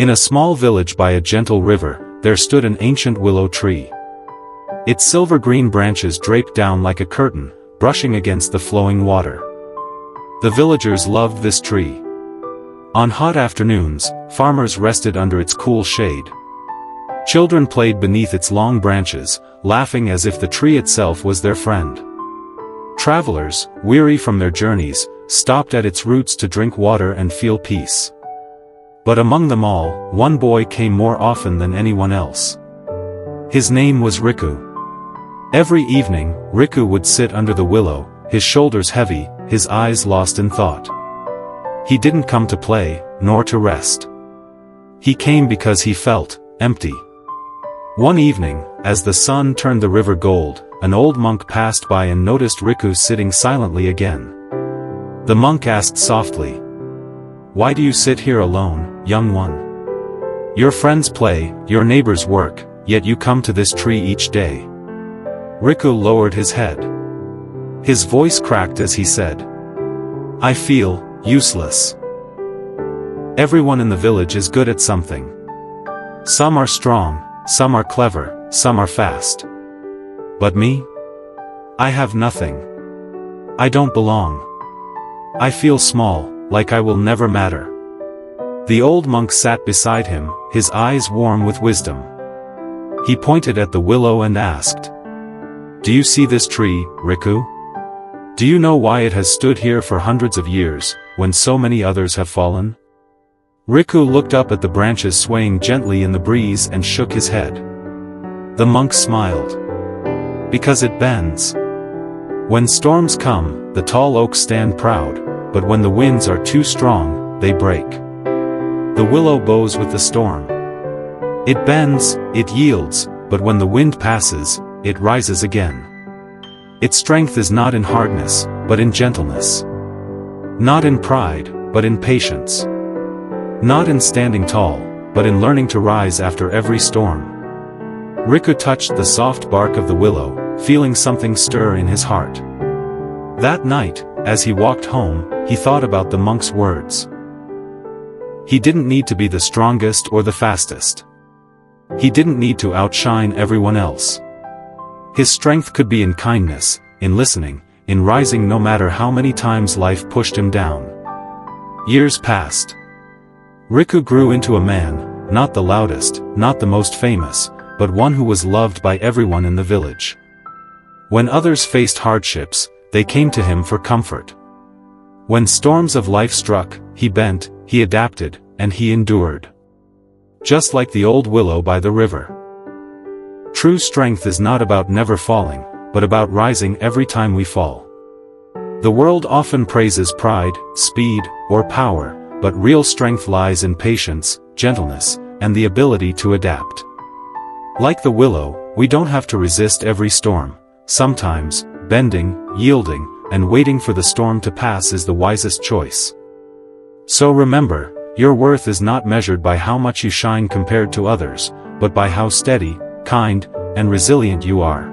In a small village by a gentle river, there stood an ancient willow tree. Its silver-green branches draped down like a curtain, brushing against the flowing water. The villagers loved this tree. On hot afternoons, farmers rested under its cool shade. Children played beneath its long branches, laughing as if the tree itself was their friend. Travelers, weary from their journeys, stopped at its roots to drink water and feel peace. But among them all, one boy came more often than anyone else. His name was Riku. Every evening, Riku would sit under the willow, his shoulders heavy, his eyes lost in thought. He didn't come to play, nor to rest. He came because he felt empty. One evening, as the sun turned the river gold, an old monk passed by and noticed Riku sitting silently again. The monk asked softly, "Why do you sit here alone, young one? Your friends play, your neighbors work, yet you come to this tree each day." Riku lowered his head. His voice cracked as he said, "I feel useless. Everyone in the village is good at something. Some are strong, some are clever, some are fast. But me? I have nothing. I don't belong. I feel small, like I will never matter." The old monk sat beside him, his eyes warm with wisdom. He pointed at the willow and asked, "Do you see this tree, Riku? Do you know why it has stood here for hundreds of years, when so many others have fallen?" Riku looked up at the branches swaying gently in the breeze and shook his head. The monk smiled. "Because it bends. When storms come, the tall oaks stand proud, but when the winds are too strong, they break. The willow bows with the storm. It bends, it yields, but when the wind passes, it rises again. Its strength is not in hardness, but in gentleness. Not in pride, but in patience. Not in standing tall, but in learning to rise after every storm." Riku touched the soft bark of the willow, feeling something stir in his heart. That night, as he walked home, he thought about the monk's words. He didn't need to be the strongest or the fastest. He didn't need to outshine everyone else. His strength could be in kindness, in listening, in rising no matter how many times life pushed him down. Years passed. Riku grew into a man, not the loudest, not the most famous, but one who was loved by everyone in the village. When others faced hardships, they came to him for comfort. When storms of life struck, he bent, he adapted, and he endured. Just like the old willow by the river. True strength is not about never falling, but about rising every time we fall. The world often praises pride, speed, or power, but real strength lies in patience, gentleness, and the ability to adapt. Like the willow, we don't have to resist every storm. Sometimes, bending, yielding, and waiting for the storm to pass is the wisest choice. So remember, your worth is not measured by how much you shine compared to others, but by how steady, kind, and resilient you are.